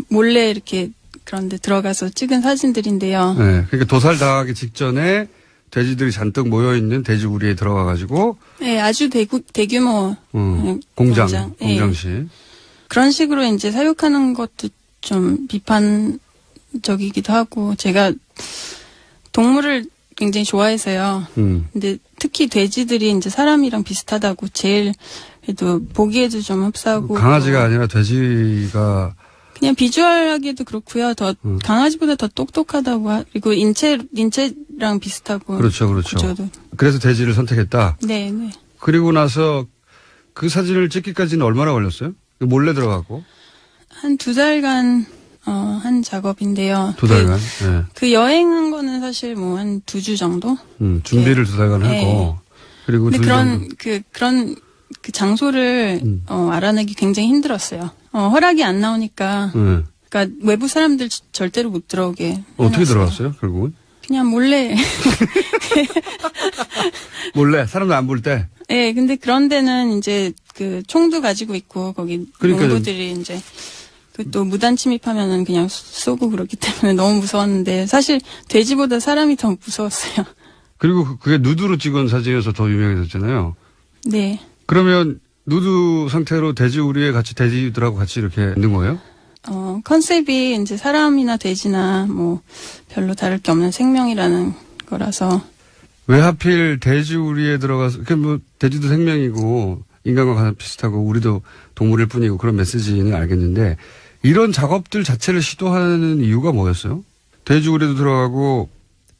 몰래 이렇게 그런데 들어가서 찍은 사진들인데요. 네. 그러니까 도살 당하기 직전에 돼지들이 잔뜩 모여있는 돼지우리에 들어가가지고. 네, 아주 대규모 공장식. 네. 그런 식으로 이제 사육하는 것도 좀 비판적이기도 하고, 제가 동물을 굉장히 좋아해서요. 근데 특히 돼지들이 이제 사람이랑 비슷하다고 제일 그래도 보기에도 좀 흡사하고. 강아지가 아니라 돼지가. 그냥 비주얼하기도 그렇고요. 더 강아지보다 더 똑똑하다고 그리고 인체랑 비슷하고. 그렇죠. 구조도. 그래서 돼지를 선택했다. 네. 그리고 나서 그 사진을 찍기까지는 얼마나 걸렸어요? 몰래 들어가고. 한 2달간 한 작업인데요. 2달간. 그 여행한 거는 사실 뭐 한 2주 정도. 준비를 2달간 네. 하고. 그리고 근데 2주 정도. 그런 장소를 알아내기 굉장히 힘들었어요. 허락이 안 나오니까. 그러니까 외부 사람들 절대로 못 들어오게. 어떻게 해놨어요. 들어갔어요, 결국은? 그냥 몰래. 몰래, 사람들 안 볼 때? 네, 근데 그런 데는 이제 그 총도 가지고 있고, 거기 농부들이 이제 그 또 무단 침입하면은 그냥 쏘고 그렇기 때문에 너무 무서웠는데, 사실 돼지보다 사람이 더 무서웠어요. 그리고 그게 누드로 찍은 사진이어서 더 유명해졌잖아요. 네. 그러면 누드 상태로 돼지우리에 같이 돼지들하고 같이 이렇게 있는 거예요? 컨셉이 이제 사람이나 돼지나 뭐 별로 다를 게 없는 생명이라는 거라서. 왜 하필 돼지우리에 들어가서, 뭐 돼지도 생명이고 인간과 가장 비슷하고 우리도 동물일 뿐이고 그런 메시지는 알겠는데, 이런 작업들 자체를 시도하는 이유가 뭐였어요? 돼지우리도 들어가고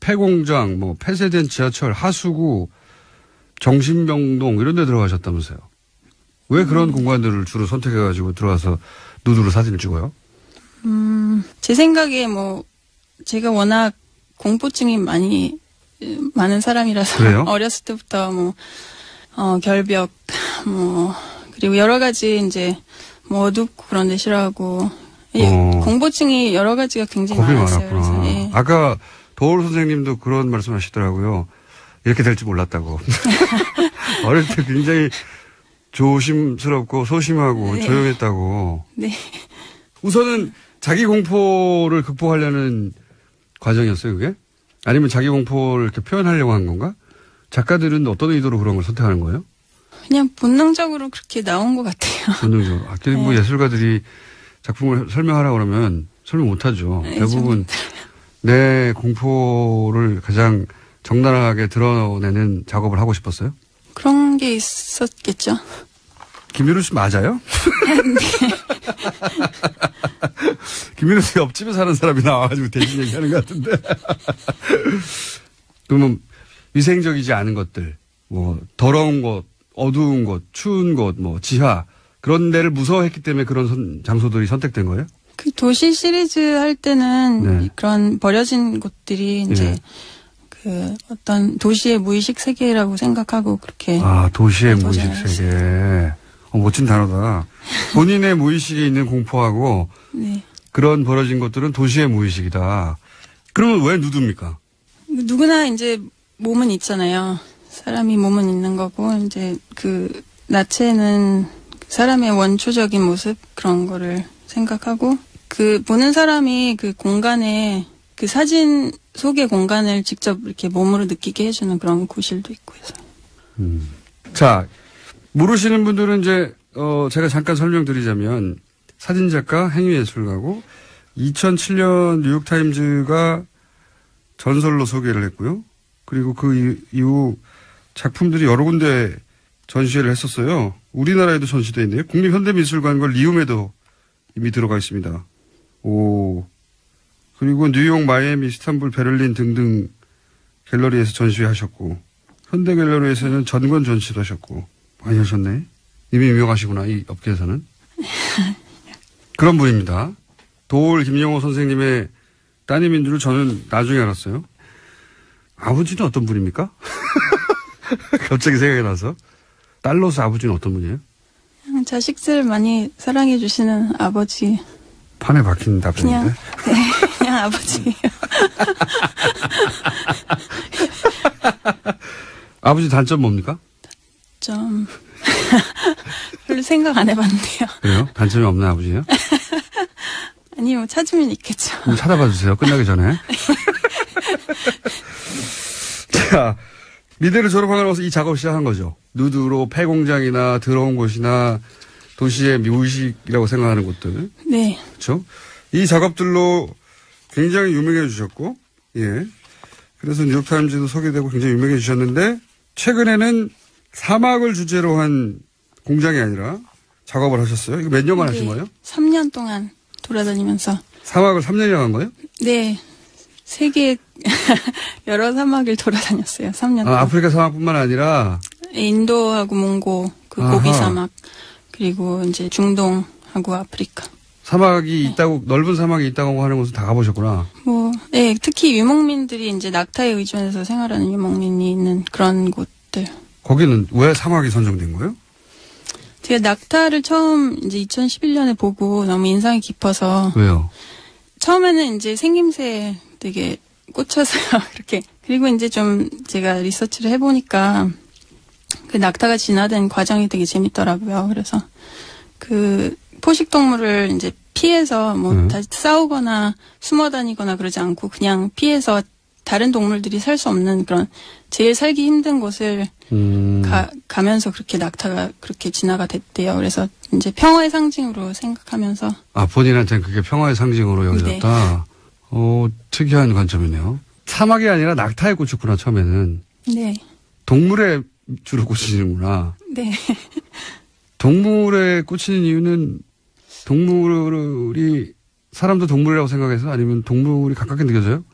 폐공장, 뭐 폐쇄된 지하철, 하수구, 정신병동 이런 데 들어가셨다면서요. 왜 그런 공간들을 주로 선택해가지고 들어가서 누드로 사진을 찍어요? 제 생각에 뭐 제가 워낙 공포증이 많은 사람이라서. 그래요? 어렸을 때부터 뭐 결벽 뭐 그리고 여러 가지 이제 뭐 어둡고 그런 데 싫어하고 공포증이 여러 가지가 굉장히 겁이 많았어요. 많았구나. 그래서, 예. 아까 도울 선생님도 그런 말씀 하시더라고요. 이렇게 될 줄 몰랐다고. 어릴 때 굉장히 조심스럽고 소심하고 네. 조용했다고. 네. 우선은 자기 공포를 극복하려는 과정이었어요, 그게? 아니면 자기 공포를 이렇게 표현하려고 한 건가? 작가들은 어떤 의도로 그런 걸 선택하는 거예요? 그냥 본능적으로 그렇게 나온 것 같아요. 본능적으로. 그리고 뭐 예술가들이 작품을 설명하라고 그러면 설명 못 하죠. 네, 대부분 내 공포를 가장 적나라하게 드러내는 작업을 하고 싶었어요? 그런 게 있었겠죠. 김민우 씨 맞아요? 김민우 씨 옆집에 사는 사람이 나와가지고 대신 얘기하는 것 같은데. 그러면 위생적이지 않은 것들, 뭐 더러운 곳, 어두운 곳, 추운 곳, 뭐 지하 그런 데를 무서워했기 때문에 그런 장소들이 선택된 거예요? 그 도시 시리즈 할 때는 네. 그런 버려진 곳들이 이제 네. 그 어떤 도시의 무의식 세계라고 생각하고 그렇게. 아, 도시의 무의식 보잖아요. 세계. 멋진 단어다. 본인의 무의식에 있는 공포하고 네. 그런 벌어진 것들은 도시의 무의식이다. 그러면 왜 누드입니까? 누구나 이제 몸은 있잖아요. 사람이 몸은 있는 거고 이제 그 나체는 사람의 원초적인 모습 그런 거를 생각하고 그 보는 사람이 그 공간에 그 사진 속의 공간을 직접 이렇게 몸으로 느끼게 해주는 그런 구실도 있고 해서. 자, 모르시는 분들은 이제 제가 잠깐 설명드리자면 사진작가, 행위예술가고 2007년 뉴욕타임즈가 전설로 소개를 했고요. 그리고 그 이후 작품들이 여러 군데 전시회를 했었어요. 우리나라에도 전시되어 있네요. 국립현대미술관과 리움에도 이미 들어가 있습니다. 오. 그리고 뉴욕, 마이애미, 이스탄불, 베를린 등등 갤러리에서 전시회 하셨고 현대갤러리에서는 전권 전시도 하셨고 많이 하셨네. 이미 유명하시구나, 이 업계에서는. 그런 분입니다. 도올 김영호 선생님의 따님인 줄 저는 나중에 알았어요. 아버지는 어떤 분입니까? 갑자기 생각이 나서. 딸로서 아버지는 어떤 분이에요? 자식들 많이 사랑해 주시는 아버지. 판에 박힌 답변인데. 그냥 아버지예요. 아버지 단점 뭡니까? 좀 별로 생각 안 해봤는데요. 그래요? 단점이 없는 아버지예요? 아니 뭐 찾으면 있겠죠. 좀 찾아봐 주세요. 끝나기 전에. 자, 미대를 졸업하고 나서 이 작업을 시작한 거죠. 누드로 폐공장이나 더러운 곳이나 도시의 묘식이라고 생각하는 곳들. 네. 그렇죠. 이 작업들로 굉장히 유명해지셨고, 예. 그래서 뉴욕타임즈도 소개되고 굉장히 유명해지셨는데 최근에는 사막을 주제로 한 공장이 아니라 작업을 하셨어요. 이거 몇 년간 하신 거예요? 3년 동안 돌아다니면서. 사막을 3년이나 한 거예요? 네. 세계 여러 사막을 돌아다녔어요. 3년 동안. 아프리카 사막뿐만 아니라 인도하고 몽고, 그 고비 사막, 그리고 이제 중동하고 아프리카. 사막이 있다고, 넓은 사막이 있다고 하는 곳은 다 가보셨구나. 네, 특히 유목민들이 이제 낙타에 의존해서 생활하는 유목민이 있는 그런 곳들. 거기는 왜 사막이 선정된 거예요? 제가 낙타를 처음 이제 2011년에 보고 너무 인상이 깊어서. 왜요? 처음에는 이제 생김새에 되게 꽂혀서요, 이렇게. 그리고 이제 좀 제가 리서치를 해보니까 그 낙타가 진화된 과정이 되게 재밌더라고요. 그래서 그 포식동물을 이제 피해서 다 싸우거나 숨어 다니거나 그러지 않고 그냥 피해서 다른 동물들이 살 수 없는 그런 제일 살기 힘든 곳을 가면서 그렇게 낙타가 그렇게 진화가 됐대요. 그래서 이제 평화의 상징으로 생각하면서. 본인한테는 그게 평화의 상징으로 여겨졌다? 네. 특이한 관점이네요. 사막이 아니라 낙타에 꽂혔구나, 처음에는. 네. 동물에 주로 꽂히시는구나. 네. 동물에 꽂히는 이유는 동물이 사람도 동물이라고 생각해서 아니면 동물이 가깝게 느껴져요?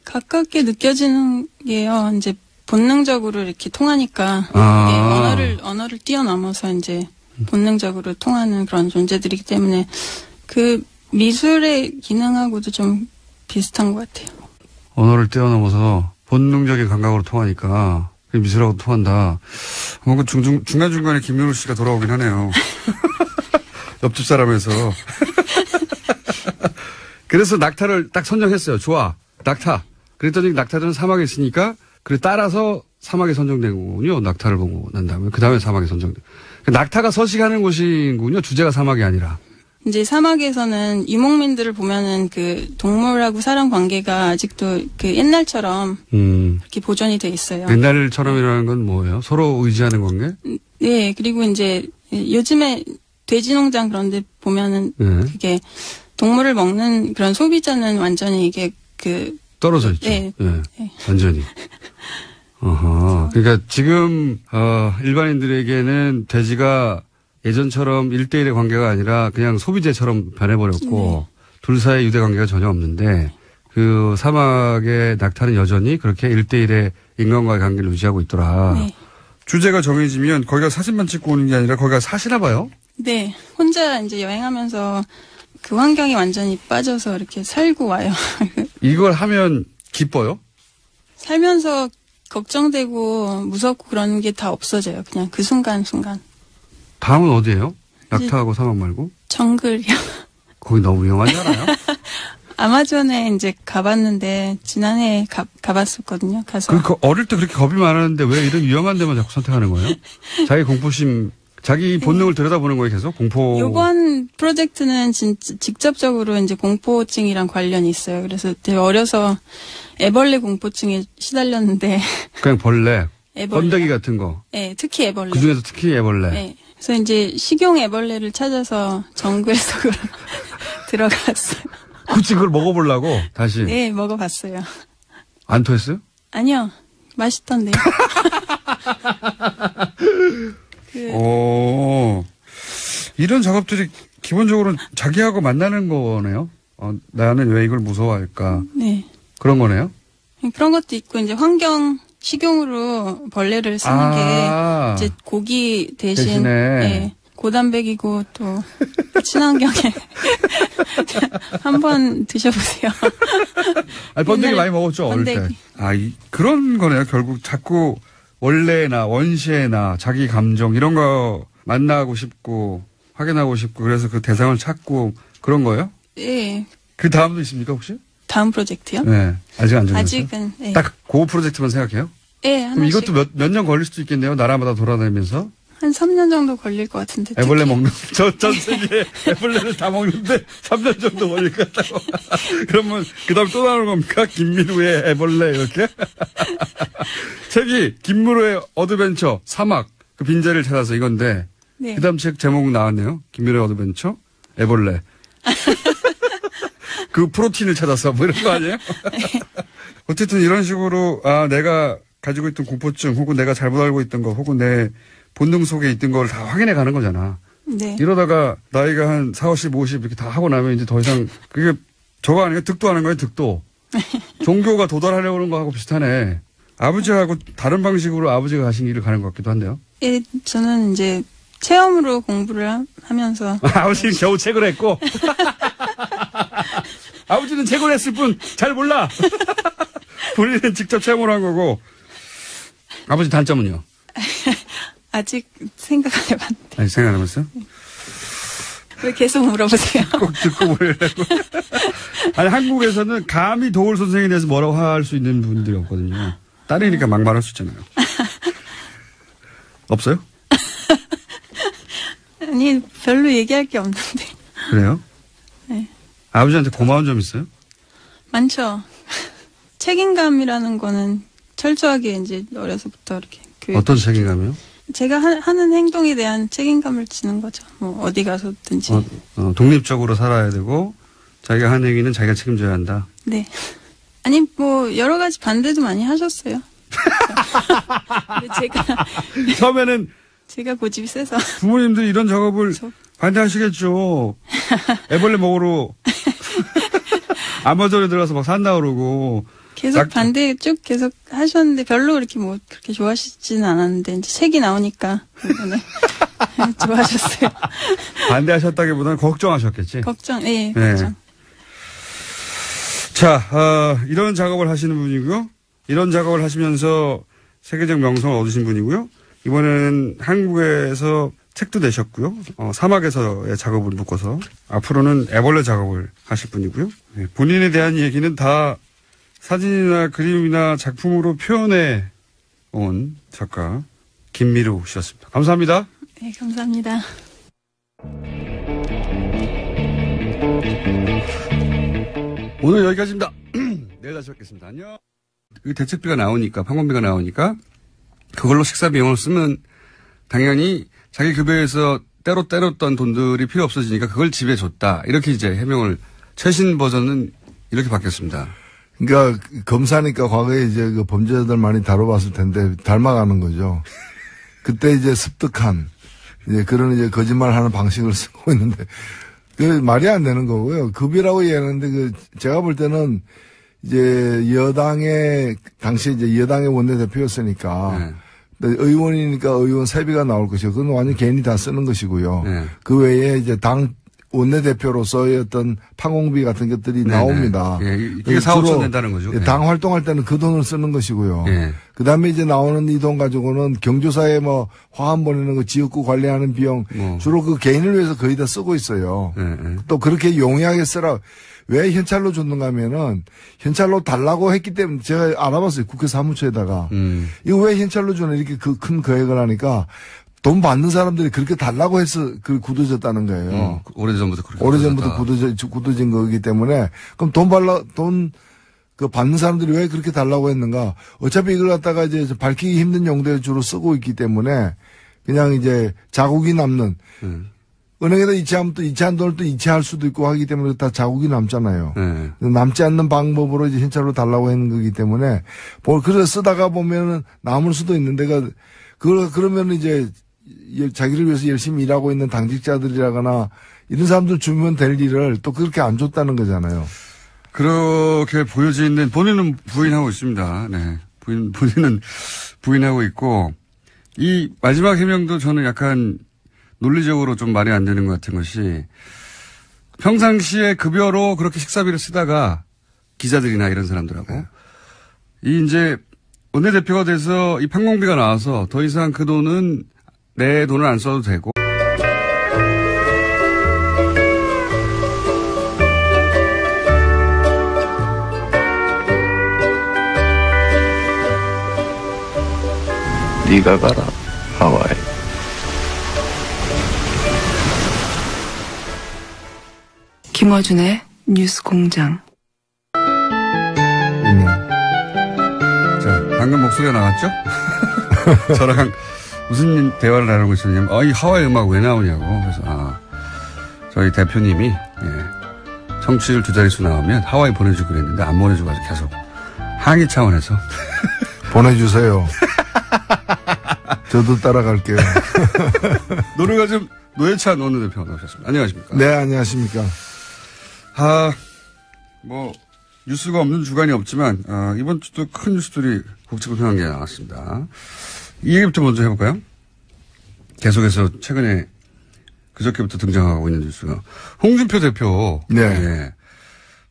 가깝게 느껴지는 게요. 이제 본능적으로 이렇게 통하니까 이게 언어를 뛰어넘어서 이제 본능적으로 통하는 그런 존재들이기 때문에 그 미술의 기능하고도 좀 비슷한 것 같아요. 언어를 뛰어넘어서 본능적인 감각으로 통하니까 미술하고 통한다. 뭔가 중간중간에 김윤호 씨가 돌아오긴 하네요. 옆집 사람에서. 그래서 낙타를 딱 선정했어요. 좋아. 낙타. 그랬더니 낙타들은 사막에 있으니까 따라서 사막에 선정된 거군요. 낙타를 보고 난 다음에. 그 다음에 사막에 선정된. 낙타가 서식하는 곳이군요. 주제가 사막이 아니라. 이제 사막에서는 유목민들을 보면은 그 동물하고 사람 관계가 아직도 그 옛날처럼 이렇게 보존이 돼 있어요. 옛날처럼이라는 건 뭐예요? 서로 의지하는 관계? 네. 그리고 이제 요즘에 돼지 농장 그런 데 보면은 그게 동물을 먹는 그런 소비자는 완전히 이게 떨어져 있죠. 네. 네. 완전히. 그러니까 지금 일반인들에게는 돼지가 예전처럼 1대1의 관계가 아니라 그냥 소비재처럼 변해버렸고 둘 사이의 유대 관계가 전혀 없는데 그 사막의 낙타는 여전히 그렇게 1대1의 인간과의 관계를 유지하고 있더라. 네. 주제가 정해지면 거기가 사진만 찍고 오는 게 아니라 거기가 사시나 봐요? 네. 혼자 이제 여행하면서 그 환경에 완전히 빠져서 이렇게 살고 와요. 이걸 하면 기뻐요? 살면서 걱정되고 무섭고 그런 게 다 없어져요. 그냥 그 순간순간. 다음은 어디예요? 낙타하고 사막 말고? 정글이요. 거기 너무 위험하지 않아요? 아마존에 이제 가봤는데 지난해 가봤었거든요. 가서. 어릴 때 그렇게 겁이 많았는데 왜 이런 위험한 데만 자꾸 선택하는 거예요? 자기 공포심, 자기 본능을 들여다보는 거예요, 계속? 공포. 이번 프로젝트는 진짜 직접적으로 이제 공포증이랑 관련이 있어요. 그래서 되게 어려서 애벌레 공포증에 시달렸는데. 그냥 벌레? 번데기 같은 거? 네, 특히 애벌레. 그 중에서 특히 애벌레? 네. 그래서 이제 식용 애벌레를 찾아서 정글 속으로 들어갔어요. 굳이 그걸 먹어보려고? 다시? 네, 먹어봤어요. 안 토했어요? 아니요. 맛있던데요. 이런 작업들이 기본적으로 자기하고 만나는 거네요. 나는 왜 이걸 무서워할까? 네. 그런 거네요. 그런 것도 있고 이제 환경 식용으로 벌레를 쓰는 게 이제 고기 대신에 네, 고단백이고 또 친환경에 한번 드셔보세요. 번데기 많이 먹었죠 어릴 때. 그런 거네요. 결국 자꾸 원래나 원시나 자기 감정 이런 거 만나고 싶고 확인하고 싶고 그래서 그 대상을 찾고 그런 거예요? 예. 그 다음도 있습니까 혹시? 다음 프로젝트요? 네. 아직 안 정했어요? 아직은, 예. 딱 그 프로젝트만 생각해요? 예, 그럼 하나씩. 이것도 몇 년 걸릴 수도 있겠네요. 나라마다 돌아다니면서. 한 3년 정도 걸릴 것 같은데. 애벌레 특히. 먹는, 전 세계에 애벌레를 다 먹는데 3년 정도 걸릴 것 같다고. 그러면 그 다음 또 나오는 겁니까? 김미루의 애벌레 이렇게? 책이 김미루의 어드벤처 사막 그 빈자리를 찾아서 이건데 네. 그 다음 책 제목 나왔네요. 김미루의 어드벤처 애벌레. 그 프로틴을 찾아서 뭐 이런 거 아니에요? 어쨌든 이런 식으로 내가 가지고 있던 공포증 혹은 내가 잘못 알고 있던 거 혹은 내 본능 속에 있던 걸 다 확인해 가는 거잖아. 네. 이러다가 나이가 한 40, 50 이렇게 다 하고 나면 이제 더 이상 그게 저거 아니에요? 득도 하는 거예요, 득도. 종교가 도달하려고 하는 거하고 비슷하네. 아버지하고 다른 방식으로 아버지가 가신 길을 가는 것 같기도 한데요. 예, 저는 이제 체험으로 공부를 하면서. 아버지는 겨우 책을 했고. 아버지는 책을 했을 뿐 잘 몰라. 본인은 직접 체험을 한 거고. 아버지 단점은요? 아직 생각 안 해봤는데. 아니, 생각 안 해봤어요? 왜 계속 물어보세요? 꼭 듣고 보려고. 아니, 한국에서는 감히 도울 선생에 대해서 뭐라고 할 수 있는 분들이 없거든요. 딸이니까 막 말할 수 있잖아요. 없어요? 아니, 별로 얘기할 게 없는데. 그래요? 네. 아버지한테 고마운 점 있어요? 많죠. 책임감이라는 거는 철저하게 이제 어려서부터 이렇게 어떤 책임감이요? 제가 하는 행동에 대한 책임감을 지는 거죠. 뭐 어디 가서든지. 독립적으로 살아야 되고 자기가 한 행위는 자기가 책임져야 한다. 네. 아니 뭐 여러 가지 반대도 많이 하셨어요. 근데 처음에는 제가 고집이 세서 부모님들이 이런 작업을 반대하시겠죠. 애벌레 먹으러 아마존에 들어가서 막 산다 그러고. 계속 반대 쭉 계속 하셨는데 별로 그렇게 뭐 그렇게 좋아하시지는 않았는데 이제 책이 나오니까 이번에 좋아하셨어요. 반대하셨다기보다는 걱정하셨겠지. 걱정, 예, 네. 걱정. 자, 이런 작업을 하시는 분이고요. 이런 작업을 하시면서 세계적 명성을 얻으신 분이고요. 이번에는 한국에서 책도 내셨고요. 사막에서의 작업을 묶어서 앞으로는 애벌레 작업을 하실 분이고요. 네, 본인에 대한 얘기는 다 사진이나 그림이나 작품으로 표현해 온 작가 김미루 씨였습니다. 감사합니다. 네, 감사합니다. 오늘 여기까지입니다. 내일 다시 뵙겠습니다. 안녕. 대책비가 나오니까, 판공비가 나오니까 그걸로 식사 비용을 쓰면 당연히 자기 급여에서 때로 때렸던 돈들이 필요 없어지니까 그걸 집에 줬다. 이렇게 이제 해명을 최신 버전은 이렇게 바뀌었습니다. 그러니까 검사니까 과거에 이제 그 범죄자들 많이 다뤄봤을 텐데 닮아가는 거죠. 그때 이제 습득한 이제 그런 이제 거짓말하는 방식을 쓰고 있는데 그 말이 안 되는 거고요. 급이라고 얘기하는데 그 제가 볼 때는 이제 여당의 당시 이제 여당의 원내대표였으니까 네. 의원이니까 의원 세비가 나올 것이고 그건 완전 개인이 다 쓰는 것이고요. 네. 그 외에 이제 당 원내대표로서의 어떤 판공비 같은 것들이 네네. 나옵니다. 예, 이게 4,5천 낸다는 거죠. 당 활동할 때는 그 돈을 쓰는 것이고요. 예. 그 다음에 이제 나오는 이 돈 가지고는 경조사에 뭐 화환 보내는 거 지역구 관리하는 비용 주로 그 개인을 위해서 거의 다 쓰고 있어요. 또 그렇게 용이하게 쓰라. 왜 현찰로 줬는가 하면은 현찰로 달라고 했기 때문에 제가 알아봤어요. 국회 사무처에다가. 이거 왜 현찰로 주는 이렇게 큰 거액을 하니까 돈 받는 사람들이 그렇게 달라고 해서 그 굳어졌다는 거예요. 오래전부터 그렇게. 오래전부터 굳어진 거기 때문에 그럼 돈 받는 사람들이 왜 그렇게 달라고 했는가? 어차피 이걸 갖다가 이제 밝히기 힘든 용도에 주로 쓰고 있기 때문에 그냥 이제 자국이 남는 은행에다 이체하면 또 이체한 돈을 또 이체할 수도 있고 하기 때문에 다 자국이 남잖아요. 남지 않는 방법으로 이제 현찰로 달라고 하는 거기 때문에 그래서 쓰다가 보면은 남을 수도 있는데 그러면 이제 자기를 위해서 열심히 일하고 있는 당직자들이라거나 이런 사람들 주면 될 일을 또 그렇게 안 줬다는 거잖아요. 그렇게 보여지는 본인은 부인하고 있습니다. 네. 본인은 부인하고 있고 이 마지막 해명도 저는 약간 논리적으로 좀 말이 안 되는 것 같은 것이 평상시에 급여로 그렇게 식사비를 쓰다가 기자들이나 이런 사람들하고 이 이제 원내대표가 돼서 이 판공비가 나와서 더 이상 그 돈은 내 돈을 안 써도 되고 네가 가라, 하와이. 김어준의 뉴스공장. 자, 방금 목소리가 나왔죠? 저랑 무슨 대화를 나누고 있었냐면, 이 하와이 음악 왜 나오냐고. 그래서, 저희 대표님이, 청취율 2자릿수 나오면 하와이 보내주고 그랬는데 안 보내주고 아주 계속 항의 차원에서. 보내주세요. 저도 따라갈게요. 노래가 좀, 노회찬 원내대표 나오셨습니다. 안녕하십니까? 네, 안녕하십니까? 뉴스가 없는 주간이 없지만, 이번 주도 큰 뉴스들이 국제고평한 게 나왔습니다. 이 얘기부터 먼저 해볼까요? 계속해서 최근에 그저께부터 등장하고 있는 뉴스가. 홍준표 대표. 네. 예,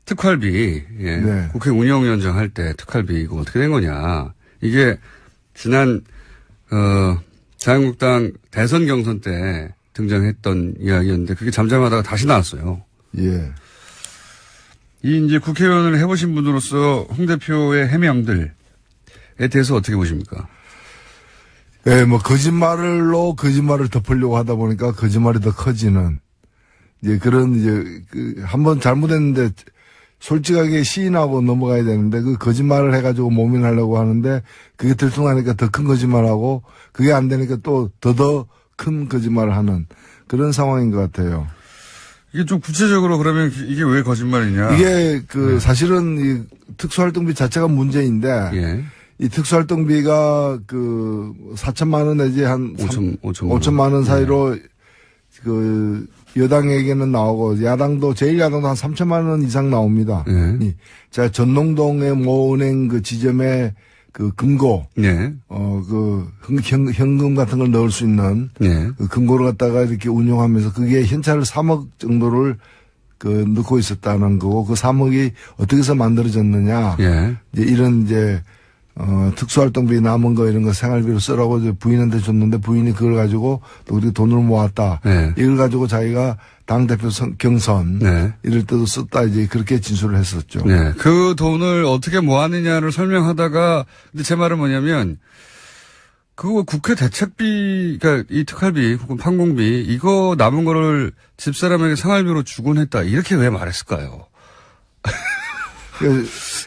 특활비. 예, 네. 국회 운영위원장 할 때 특활비 이거 어떻게 된 거냐. 이게 지난, 자유한국당 대선 경선 때 등장했던 이야기였는데 그게 잠잠하다가 다시 나왔어요. 예. 이제 국회의원을 해보신 분으로서 홍 대표의 해명들에 대해서 어떻게 보십니까? 예, 거짓말로 거짓말을 덮으려고 하다 보니까 거짓말이 더 커지는, 한번 잘못했는데 솔직하게 시인하고 넘어가야 되는데 그 거짓말을 해가지고 모면하려고 하는데 그게 들통나니까 더 큰 거짓말하고 그게 안 되니까 또 더 큰 거짓말을 하는 그런 상황인 것 같아요. 이게 좀 구체적으로 그러면 이게 왜 거짓말이냐? 이게 사실은 이 특수활동비 자체가 문제인데, 예. 이 특수활동비가 4천만 원 내지 한 5천만 원 사이로 여당에게는 나오고 야당도 제일 야당도 한 3천만 원 이상 나옵니다. 예. 자, 전농동의 모 은행 지점에 금고, 예. 현금 같은 걸 넣을 수 있는, 예. 금고를 갖다가 이렇게 운용하면서 그게 현찰을 3억 정도를 넣고 있었다는 거고, 그 3억이 어떻게 해서 만들어졌느냐. 예. 이런 특수활동비 남은 거 이런 거 생활비로 쓰라고 이제 부인한테 줬는데 부인이 그걸 가지고 또 우리가 돈을 모았다. 네. 이걸 가지고 자기가 당대표 경선. 네. 이럴 때도 썼다 이제 그렇게 진술을 했었죠. 네. 그 돈을 어떻게 모았느냐를 설명하다가 근데 제 말은 뭐냐면 그거 국회 대책비, 그러니까 이 특활비 혹은 판공비 이거 남은 거를 집사람에게 생활비로 주곤 했다. 이렇게 왜 말했을까요?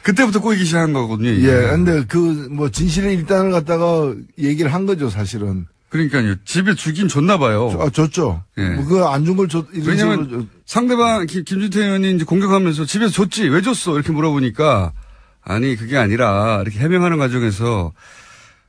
그때부터 꼬이기 시작한 거거든요. 이게. 예, 근데 진실의 일단을 갖다가 얘기를 한 거죠, 사실은. 그러니까요. 집에 주긴 줬나 봐요. 줬죠. 예. 그거 안 준 걸 왜냐면 상대방 김진태 의원이 이제 공격하면서 집에서 줬지 왜 줬어 이렇게 물어보니까 아니 그게 아니라 이렇게 해명하는 과정에서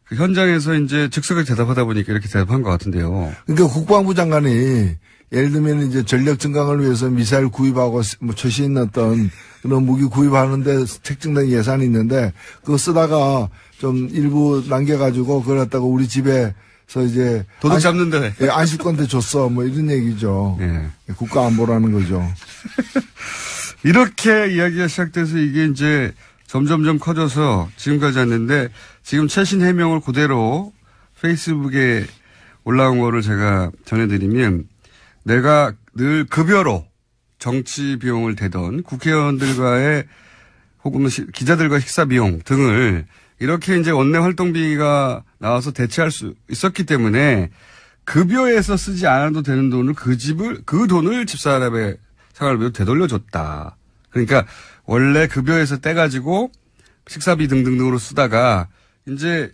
그 현장에서 이제 즉석에 대답하다 보니까 이렇게 대답한 것 같은데요. 그러니까 국방부 장관이 예를 들면 이제 전력 증강을 위해서 미사일 구입하고 최신 어떤 그런 무기 구입하는데 책정된 예산이 있는데 그거 쓰다가 좀 일부 남겨가지고 그걸 갖다가 우리 집에서 이제 도둑 잡는데 안식권대 줬어 이런 얘기죠. 예. 국가 안보라는 거죠. 이렇게 이야기가 시작돼서 이게 이제 점점점 커져서 지금까지 왔는데 지금 최신 해명을 그대로 페이스북에 올라온 거를 제가 전해드리면 내가 늘 급여로 정치 비용을 대던 국회의원들과의 혹은 기자들과 식사 비용 등을 이렇게 이제 원내 활동비가 나와서 대체할 수 있었기 때문에 급여에서 쓰지 않아도 되는 돈을 그 돈을 집사람의 생활비로 되돌려줬다. 그러니까 원래 급여에서 떼가지고 식사비 등등으로 쓰다가 이제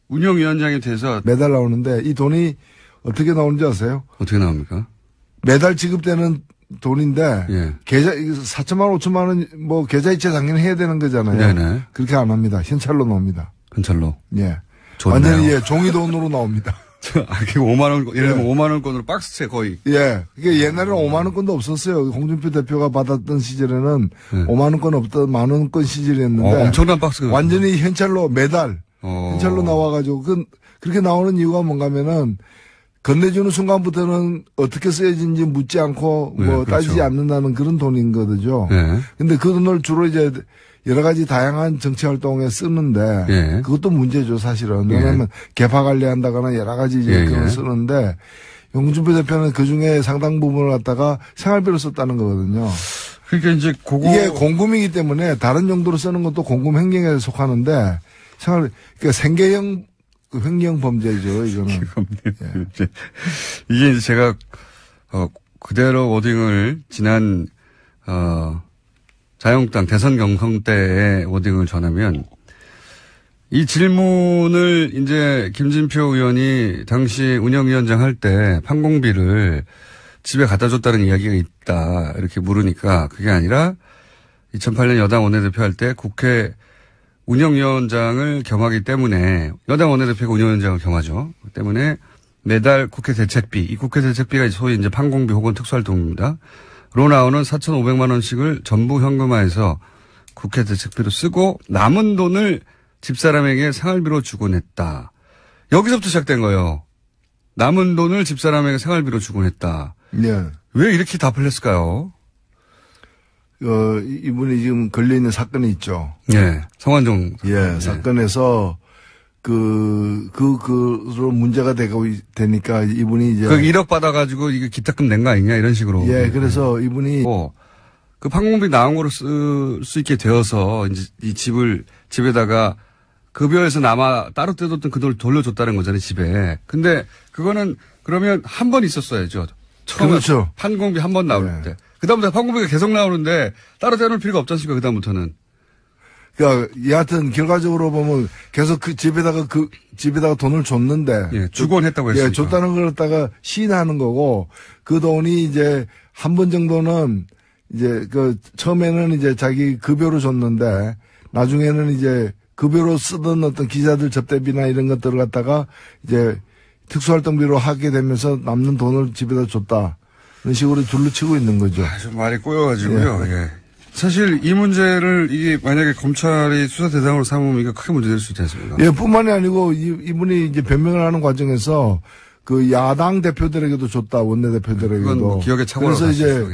운영위원장이 돼서 매달 나오는데 이 돈이 어떻게 나오는지 아세요? 어떻게 나옵니까? 매달 지급되는 돈인데 예. 계좌 4천만 원, 5천만 원 계좌이체 당연히 해야 되는 거잖아요. 네네. 그렇게 안 합니다. 현찰로 나옵니다. 현찰로. 예. 좋네요. 완전히 종이 돈으로 나옵니다. 그게 5만 원, 예를 들면 5만 원권으로 박스채 거의. 예. 그게 옛날에는 5만 원권도 없었어요. 홍준표 대표가 받았던 시절에는 5만 원권 없던 만 원권 시절이었는데. 엄청난 박스. 완전히 현찰로 매달 현찰로 나와가지고 그렇게 나오는 이유가 뭔가면은 건네주는 순간부터는 어떻게 쓰여진지 묻지 않고 그렇죠. 따지지 않는다는 그런 돈인 거죠. 네. 근데 그 돈을 주로 이제 여러 가지 다양한 정치 활동에 쓰는데 예. 그것도 문제죠, 사실은. 왜냐하면 개파 관리한다거나 여러 가지 이제 그걸 쓰는데 홍준표 대표는 그 중에 상당 부분을 갖다가 생활비로 썼다는 거거든요. 그러니까 이제 이게 공금이기 때문에 다른 용도로 쓰는 것도 공금 행령에 속하는데 그러니까 생계형 그 횡령 범죄죠, 이거는. 예. 이게 이제 제가, 그대로 워딩을 지난, 자유한국당 대선 경선 때의 워딩을 전하면 이 질문을 이제 김진표 의원이 당시 운영위원장 할 때 판공비를 집에 갖다 줬다는 이야기가 있다. 이렇게 물으니까 그게 아니라 2008년 여당 원내대표 할 때 국회 운영위원장을 겸하기 때문에 여당 원내대표가 운영위원장을 겸하죠. 때문에 매달 국회 대책비, 이 국회 대책비가 소위 이제 판공비 혹은 특수활동입니다. 로 나오는 4,500만 원씩을 전부 현금화해서 국회 대책비로 쓰고 남은 돈을 집사람에게 생활비로 주곤 했다. 여기서부터 시작된 거예요. 남은 돈을 집사람에게 생활비로 주곤 했다. 네. 왜 이렇게 답을 했을까요? 이분이 지금 걸려있는 사건이 있죠. 예. 성완종. 예, 사건에서 그로 문제가 되니까 이분이 이제. 그 1억 받아가지고 이게 기탁금 낸 거 아니냐 이런 식으로. 예, 그래서 이분이. 그 판공비 나온 거로 쓸 수 있게 되어서 이제 이 집에다가 급여에서 따로 떼뒀던 그 돈을 돌려줬다는 거잖아요, 집에. 근데 그거는 그러면 한 번 있었어야죠. 처음에 그렇죠. 판공비 한 번 나올 때. 그다음부터 판공비가 계속 나오는데 따로 떼놓을 필요가 없지 않습니까, 그다음부터는. 그러니까 여하튼 결과적으로 보면 계속 집에다가 돈을 줬는데. 예, 주곤 했다고 했으니까. 예, 줬다는 걸 갖다가 시인하는 거고 그 돈이 이제 한 번 정도는 이제 처음에는 이제 자기 급여로 줬는데 나중에는 이제 급여로 쓰던 어떤 기자들 접대비나 이런 것들을 갖다가 이제 특수활동비로 하게 되면서 남는 돈을 집에다 줬다. 이런 식으로 둘러치고 있는 거죠. 좀 말이 꼬여가지고요. 예. 사실 이 문제를 이게 만약에 검찰이 수사 대상으로 삼으면 이게 크게 문제될 수 있지 않습니까? 예, 뿐만이 아니고 이분이 이제 변명을 하는 과정에서 그 야당 대표들에게도 줬다, 원내대표들에게도. 그건 뭐 기억에 착오라고 그래서 이제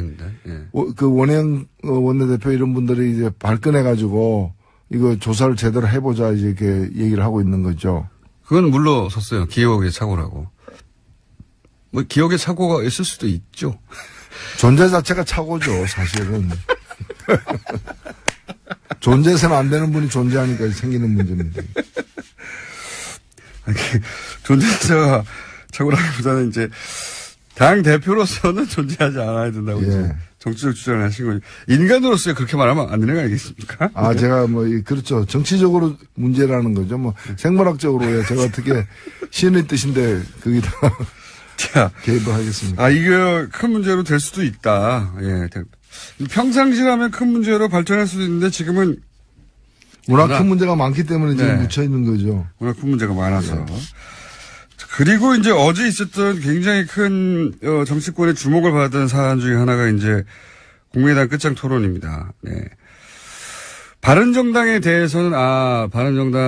예. 그 원행 원내대표 이런 분들이 이제 발끈해가지고 이거 조사를 제대로 해보자 이렇게 얘기를 하고 있는 거죠. 그건 물러섰어요. 기억의 착오라고. 뭐 기억의 착오가 있을 수도 있죠. 존재 자체가 착오죠, 사실은. 존재해서는 안 되는 분이 존재하니까 생기는 문제입니다. 존재자가 착오라기보다는 이제 당 대표로서는 존재하지 않아야 된다고 이제 정치적 주장을 하신 거죠. 인간으로서 그렇게 말하면 안 되는 거 아니겠습니까? 아, 제가 그렇죠. 정치적으로 문제라는 거죠. 생물학적으로 제가 어떻게 신의 뜻인데 거기다 개입을 하겠습니까? 이게 큰 문제로 될 수도 있다. 예. 평상시라면 큰 문제로 발전할 수도 있는데 지금은 워낙 큰 문제가 많기 때문에 지금 묻혀 있는 거죠. 워낙 큰 문제가 많아서. 그리고 이제 어제 있었던 굉장히 큰 정치권의 주목을 받은 사안 중에 하나가 이제 국민의당 끝장 토론입니다. 네. 바른정당에 대해서는 바른정당